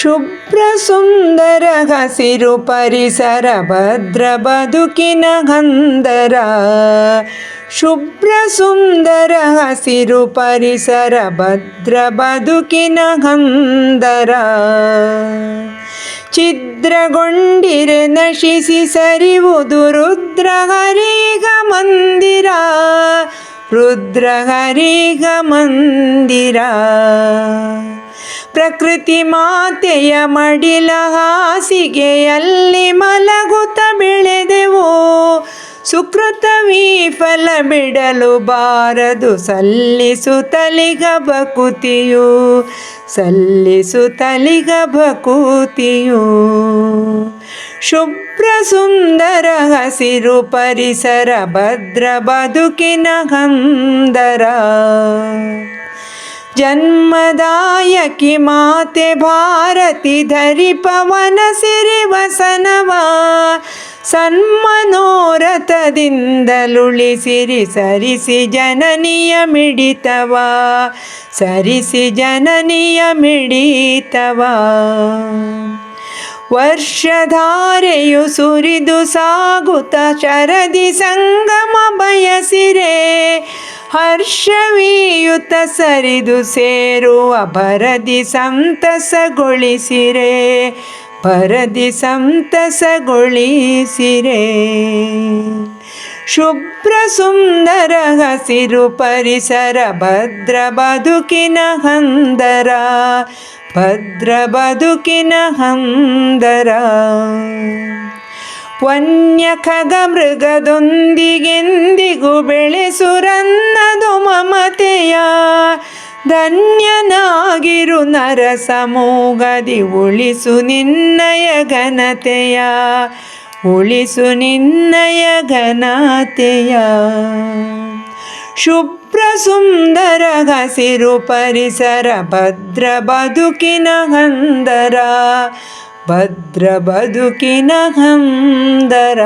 ಶುಭ್ರ ಸುಂದರ ಹಸಿರು ಪರಿಸರ ಭದ್ರ ಬದುಕಿನ ಹಂದರ. ಶುಭ್ರ ಸುಂದರ ಹಸಿರು ಪರಿಸರ ಭದ್ರ ಬದುಕಿನ ಹಂದರ. ಛಿದ್ರಗೊಂಡಿರೆ ನಶಿಸಿ ಸರಿವುದು ರುದ್ರಹರಿಗ ಮಂದಿರ. ರುದ್ರಹರಿಗ ಮಂದಿರ. ಪ್ರಕೃತಿ ಮಾತೆಯ ಮಡಿಲ ಹಾಸಿಗೆಯಲ್ಲಿ ಮಲಗುತ್ತ ಬೆಳೆದೆವು. ಸುಕೃತ ವಿಫಲ ಬಿಡಲು ಬಾರದು ಸಲ್ಲಿಸುತ್ತಲಿಗ ಭಕುತಿಯು. ಸಲ್ಲಿಸುತ್ತಲಿಗ ಭಕುತಿಯು. ಶುಭ್ರ ಸುಂದರ ಹಸಿರು ಪರಿಸರ ಭದ್ರ ಬದುಕಿನ ಹಂದರ. ಜನ್ಮದಾಯಕಿ ಮಾತೆ ಭಾರತಿ ಧರಿ ಪವನ ಸಿರಿ ವಸನವ. ಸನ್ಮನೋರಥದಿಂದಲುಳಿಸಿರಿ ಸರಿಸಿ ಜನನಿಯ ಮಿಡಿತವ. ಸರಿಸಿ ಜನನಿಯ ಮಿಡಿತವ. ವರ್ಷಧಾರೆಯು ಸುರಿದು ಸಾಗುತ್ತ ಶರದಿ ಸಂಗಮ ಬಯಸಿರೆ. ಹರ್ಷವೀಯುತ ಸರಿದು ಸೇರುವ ಭರದಿ ಸಂತಸಗೊಳಿಸಿರೆ. ಭರದಿ ಸಂತಸಗೊಳಿಸಿರೆ. ಶುಭ್ರ ಸುಂದರ ಹಸಿರು ಪರಿಸರ ಭದ್ರ ಬದುಕಿನ ಹಂದರ. ಭದ್ರ ಬದುಕಿನ ಹಂದರ. ವನ್ಯ ಖಗ ಮೃಗದೊಂದಿಗೆಂದಿಗೂ ಬೆಳೆಸುರನ್ನದು ಮಮತೆಯ. ಧನ್ಯನಾಗಿರು ನರ ಸಮೂಹದಿ ಉಳಿಸು ನಿನ್ನಯ ಘನತೆಯ. ಉಳಿಸು ನಿನ್ನಯ ಘನತೆಯ. ಶುಭ್ರ ಸುಂದರ ಹಸಿರು ಪರಿಸರ ಭದ್ರ ಬದುಕಿನ ಹಂದರ. ಭದ್ರ ಬದುಕಿನ ಹಂದರ.